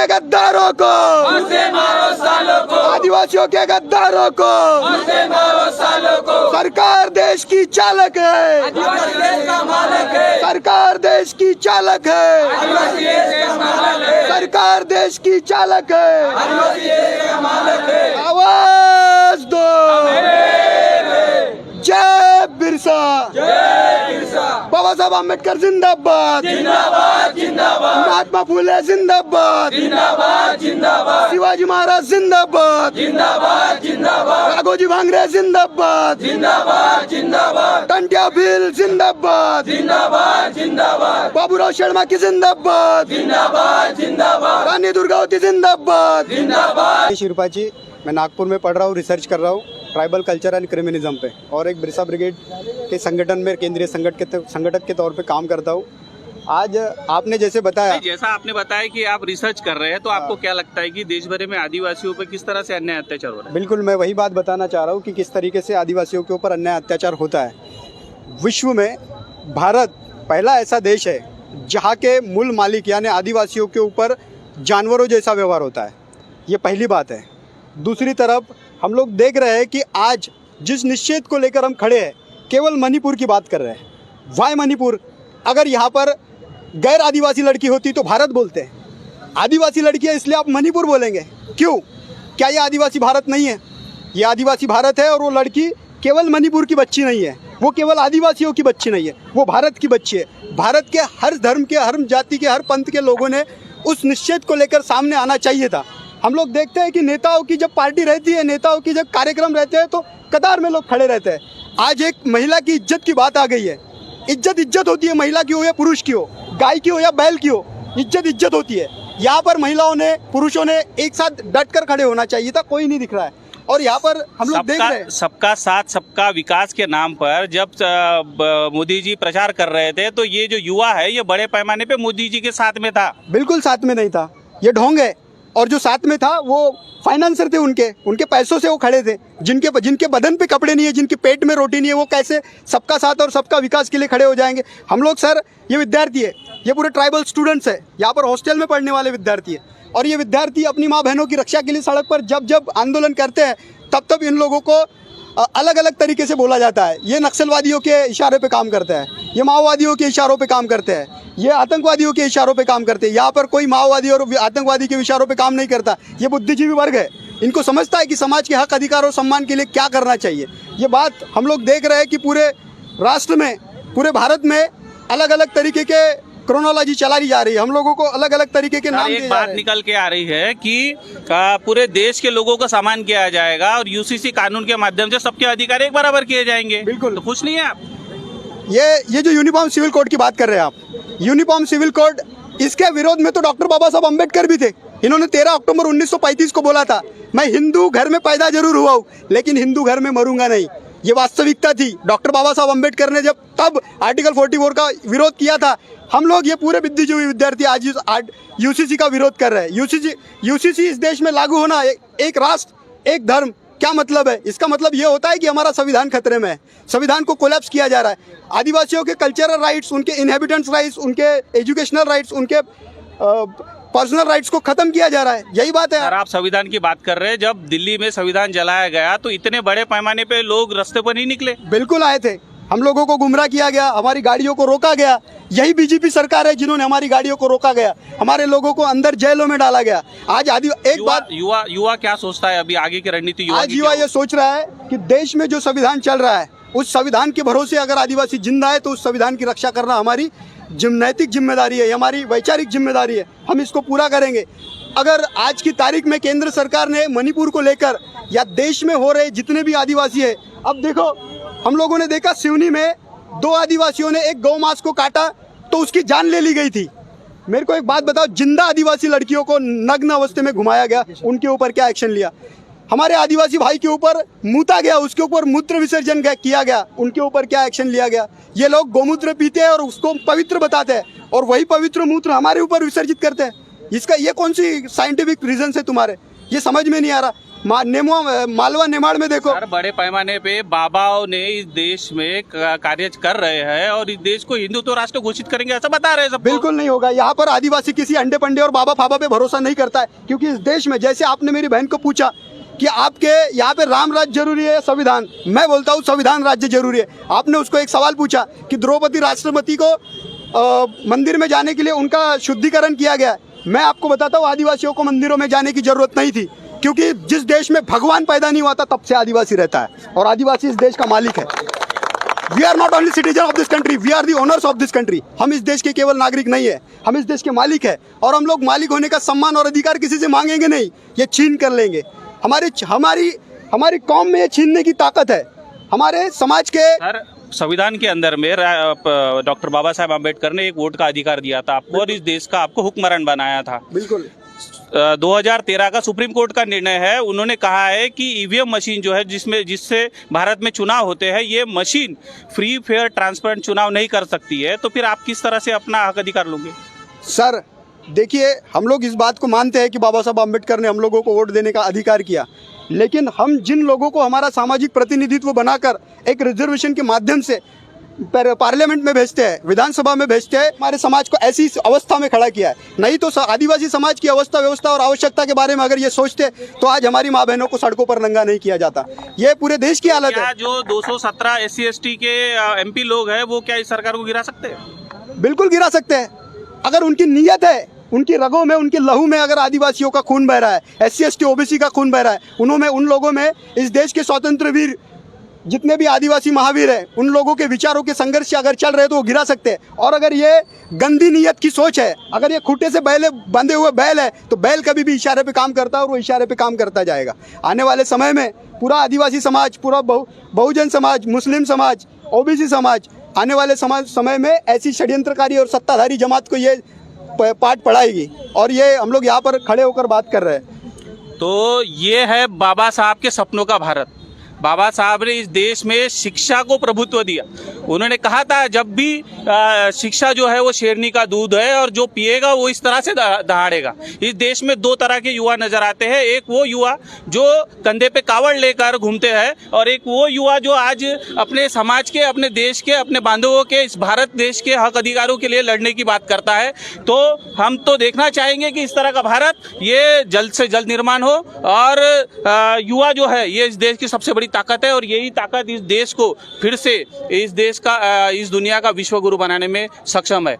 के गद्दारों को उसे मारो सालों को, आदिवासियों के गद्दारों को उसे मारो सालों को। सरकार देश की चालक है, आदिवासी देश का मालिक है, सरकार देश की चालक है, आदिवासी देश का मालिक है, सरकार देश की चालक है। आदिवासी देश का मालिक है। आवाज दो, जय बिरसा, जय बिरसा, बाबा साहब अम्बेडकर जिंदाबाद, जिंदाबाद जिंदाबाद, महात्मा फुले जिंदाबाद, जिंदाबाद जिंदाबाद, शिवाजी महाराज जिंदाबाद, जिंदाबाद जिंदाबाद, राघोजी भांगरे जिंदाबाद, जिंदाबाद जिंदाबाद, टंट्या भील जिंदाबाद, जिंदाबाद जिंदाबाद, बाबूराव शर्मा की जिंदाबाद, जिंदाबाद जिंदाबाद, रानी दुर्गावती जिंदाबाद। जिंदाबाद। शिरपाची, मैं नागपुर में पढ़ रहा हूँ, रिसर्च कर रहा हूँ ट्राइबल कल्चर एंड क्रिमिनिज्म पे, और एक बिरसा ब्रिगेड के संगठन में केंद्रीय संगठक के तौर पे काम करता हूँ। आज आपने जैसे बताया, जैसा आपने बताया कि आप रिसर्च कर रहे हैं, तो आपको क्या लगता है कि देश भर में आदिवासियों पर किस तरह से अन्याय अत्याचार हो रहा है? बिल्कुल मैं वही बात बताना चाह रहा हूँ कि किस तरीके से आदिवासियों के ऊपर अन्याय अत्याचार होता है। विश्व में भारत पहला ऐसा देश है जहाँ के मूल मालिक यानी आदिवासियों के ऊपर जानवरों जैसा व्यवहार होता है। ये पहली बात है। दूसरी तरफ हम लोग देख रहे हैं कि आज जिस निश्चित को लेकर हम खड़े हैं, केवल मणिपुर की बात कर रहे हैं। वाई मणिपुर? अगर यहाँ पर गैर आदिवासी लड़की होती तो भारत बोलते हैं, आदिवासी लड़की है इसलिए आप मणिपुर बोलेंगे क्यों? क्या ये आदिवासी भारत नहीं है? ये आदिवासी भारत है, और वो लड़की केवल मणिपुर की बच्ची नहीं है, वो केवल आदिवासियों की बच्ची नहीं है, वो भारत की बच्ची है। भारत के हर धर्म के, हर जाति के, हर पंथ के लोगों ने उस निश्चित को लेकर सामने आना चाहिए था। हम लोग देखते हैं कि नेताओं की जब पार्टी रहती है, नेताओं की जब कार्यक्रम रहते हैं, तो कतार में लोग खड़े रहते हैं। आज एक महिला की इज्जत की बात आ गई है। इज्जत होती है, महिला की हो या पुरुष की हो, गाय की हो या बैल की हो, इज्जत होती है। यहाँ पर महिलाओं ने, पुरुषों ने एक साथ डट कर खड़े होना चाहिए था, कोई नहीं दिख रहा है। और यहाँ पर हम लोग देख रहे हैं सबका साथ सबका विकास के नाम पर जब मोदी जी प्रचार कर रहे थे, तो ये जो युवा है ये बड़े पैमाने पे मोदी जी के साथ में था। बिल्कुल साथ में नहीं था, ये ढोंग है। और जो साथ में था वो फाइनेंसर थे, उनके पैसों से वो खड़े थे। जिनके बदन पे कपड़े नहीं है, जिनके पेट में रोटी नहीं है, वो कैसे सबका साथ और सबका विकास के लिए खड़े हो जाएंगे? हम लोग सर, ये विद्यार्थी है, ये पूरे ट्राइबल स्टूडेंट्स है, यहाँ पर हॉस्टल में पढ़ने वाले विद्यार्थी है, और ये विद्यार्थी अपनी माँ बहनों की रक्षा के लिए सड़क पर जब आंदोलन करते हैं, तब इन लोगों को अलग अलग तरीके से बोला जाता है। ये नक्सलवादियों के इशारे पे काम करते हैं, ये माओवादियों के इशारों पे काम करते हैं, ये आतंकवादियों के इशारों पे काम करते हैं। यहाँ पर कोई माओवादी और आतंकवादी के इशारों पे काम नहीं करता। ये बुद्धिजीवी वर्ग है, इनको समझता है कि समाज के हक, अधिकार और सम्मान के लिए क्या करना चाहिए। ये बात हम लोग देख रहे हैं कि पूरे राष्ट्र में, पूरे भारत में अलग अलग तरीके के क्रोनोलॉजी चलाई जा रही है। हम लोगों को अलग अलग तरीके के नाम दिए जा रहे हैं। एक बात निकल के आ रही है कि पूरे देश के लोगों का सम्मान किया जाएगा और यूसीसी कानून के माध्यम से सबके अधिकार एक बराबर किए जाएंगे। बिल्कुल। तो खुश नहीं है आप? ये जो यूनिफॉर्म सिविल कोड की बात कर रहे हैं आप, यूनिफॉर्म सिविल कोड, इसके विरोध में तो डॉक्टर बाबा साहब अम्बेडकर भी थे। इन्होंने 13 अक्टूबर 1935 को बोला था, मैं हिंदू घर में पैदा जरूर हुआ हूँ, लेकिन हिंदू घर में मरूंगा नहीं। ये वास्तविकता थी। डॉक्टर बाबा साहब अम्बेडकर ने जब तब आर्टिकल 44 का विरोध किया था, हम लोग ये पूरे बुद्धिजीवी विद्यार्थी आज यूसीसी का विरोध कर रहे हैं। यूसीसी इस देश में लागू होना, एक राष्ट्र एक धर्म, क्या मतलब है? इसका मतलब ये होता है कि हमारा संविधान खतरे में है, संविधान को कोलैप्स किया जा रहा है। आदिवासियों के कल्चरल राइट्स, उनके इनहेबिटेंट्स राइट्स, उनके एजुकेशनल राइट्स, उनके पर्सनल राइट्स को खत्म किया जा रहा है। यही बात है। सर, आप संविधान की बात कर रहे हैं। जब दिल्ली में संविधान जलाया गया तो इतने बड़े पैमाने पे लोग रास्ते पर नहीं निकले? बिल्कुल आए थे। हम लोगों को गुमराह किया गया, हमारी गाड़ियों को रोका गया। यही बीजेपी सरकार है जिन्होंने हमारी गाड़ियों को रोका गया, हमारे लोगों को अंदर जेलों में डाला गया। आज युवा क्या सोचता है अभी आगे की रणनीति? आज युवा ये सोच रहा है कि देश में जो संविधान चल रहा है, उस संविधान के भरोसे अगर आदिवासी जिंदा है, तो उस संविधान की रक्षा करना हमारी नैतिक जिम्मेदारी है, हमारी वैचारिक जिम्मेदारी है। हम इसको पूरा करेंगे। अगर आज की तारीख में केंद्र सरकार ने मणिपुर को लेकर, या देश में हो रहे जितने भी आदिवासी है, अब देखो, हम लोगों ने देखा सिवनी में 2 आदिवासियों ने एक गौ मांस को काटा तो उसकी जान ले ली गई थी। मेरे को एक बात बताओ, जिंदा आदिवासी लड़कियों को नग्न अवस्था में घुमाया गया, उनके ऊपर क्या एक्शन लिया? हमारे आदिवासी भाई के ऊपर मूता गया, उसके ऊपर मूत्र विसर्जन किया गया, उनके ऊपर क्या एक्शन लिया गया? ये लोग गोमूत्र पीते हैं और उसको पवित्र बताते हैं, और वही पवित्र मूत्र हमारे ऊपर विसर्जित करते हैं। इसका ये कौन सी साइंटिफिक रीजन है तुम्हारे? ये समझ में नहीं आ रहा। मालवा नेमाड़ में देखो। सर बड़े पैमाने पे बाबाओं ने इस देश में कार्य कर रहे हैं और इस देश को हिंदुत्व राष्ट्र घोषित करेंगे ऐसा बता रहे हैं सब। बिल्कुल नहीं होगा। यहाँ पर आदिवासी किसी अंडे पंडे और बाबा फाबा पे भरोसा नहीं करता है, क्योंकि इस देश में, जैसे आपने मेरी बहन को पूछा कि आपके यहाँ पे राम राज्य जरूरी है संविधान, मैं बोलता हूँ संविधान राज्य जरूरी है। आपने उसको एक सवाल पूछा कि द्रौपदी राष्ट्रपति को मंदिर में जाने के लिए उनका शुद्धिकरण किया गया। मैं आपको बताता हूँ आदिवासियों को मंदिरों में जाने की जरूरत नहीं थी, क्योंकि जिस देश में भगवान पैदा नहीं हुआ था तब से आदिवासी रहता है और आदिवासी इस देश का मालिक है। We are not only citizen of this country, we are the owners of this country. हम इस देश के केवल नागरिक नहीं है, हम इस देश के मालिक है और हम लोग मालिक होने का सम्मान और अधिकार किसी से मांगेंगे नहीं, ये छीन कर लेंगे। हमारी कौम में ये छीनने की ताकत है। हमारे समाज के सर संविधान के अंदर में डॉक्टर बाबा साहेब आम्बेडकर ने एक वोट का अधिकार दिया था आपको और इस देश का आपको हुक्मरान बनाया था। बिल्कुल 2013 का सुप्रीम कोर्ट का निर्णय है, उन्होंने कहा है कि ईवीएम मशीन जो है जिससे भारत में चुनाव होते हैं, ये मशीन फ्री फेयर ट्रांसपेरेंट चुनाव नहीं कर सकती है। तो फिर आप किस तरह से अपना हक अधिकार लोगे? सर देखिए, हम लोग इस बात को मानते हैं कि बाबा साहब आम्बेडकर ने हम लोगों को वोट देने का अधिकार किया, लेकिन हम जिन लोगों को हमारा सामाजिक प्रतिनिधित्व बनाकर एक रिजर्वेशन के माध्यम से पार्लियामेंट में भेजते हैं, विधानसभा में भेजते हैं, हमारे समाज को ऐसी अवस्था में खड़ा किया है। नहीं तो आदिवासी समाज की अवस्था व्यवस्था और आवश्यकता के बारे में अगर ये सोचते तो आज हमारी माँ बहनों को सड़कों पर नंगा नहीं किया जाता। ये पूरे देश की हालत है। जो 217 SC/ST के MP लोग हैं वो क्या इस सरकार को गिरा सकते हैं? बिल्कुल गिरा सकते हैं, अगर उनकी नीयत है, उनकी रगों में, उनके लहू में अगर आदिवासियों का खून बह रहा है, SC/ST OBC का खून बह रहा है, उन लोगों में इस देश के स्वतंत्र वीर जितने भी आदिवासी महावीर हैं, उन लोगों के विचारों के संघर्ष से अगर चल रहे तो वो गिरा सकते हैं। और अगर ये गंदी नीयत की सोच है, अगर ये खूंटे से बंधे हुए बैल है, तो बैल कभी भी इशारे पे काम करता है और वो इशारे पे काम करता जाएगा। आने वाले समय में पूरा आदिवासी समाज, पूरा बहुजन समाज, मुस्लिम समाज, OBC समाज आने वाले समय में ऐसी षड्यंत्रकारी और सत्ताधारी जमात को ये पाठ पढ़ाएगी और ये हम लोग यहाँ पर खड़े होकर बात कर रहे हैं। तो ये है बाबा साहब के सपनों का भारत। बाबा साहब ने इस देश में शिक्षा को प्रभुत्व दिया। उन्होंने कहा था जब भी शिक्षा जो है वो शेरनी का दूध है और जो पिएगा वो इस तरह से दहाड़ेगा। इस देश में दो तरह के युवा नजर आते हैं, एक वो युवा जो कंधे पे कावड़ लेकर घूमते हैं और एक वो युवा जो आज अपने समाज के, अपने देश के, अपने बांधवों के, इस भारत देश के हक अधिकारों के लिए लड़ने की बात करता है। तो हम तो देखना चाहेंगे कि इस तरह का भारत ये जल्द से जल्द निर्माण हो और युवा जो है ये इस देश की सबसे बड़ी ताकत है और यही ताकत इस देश को फिर से इस दुनिया का विश्व गुरु बनाने में सक्षम है।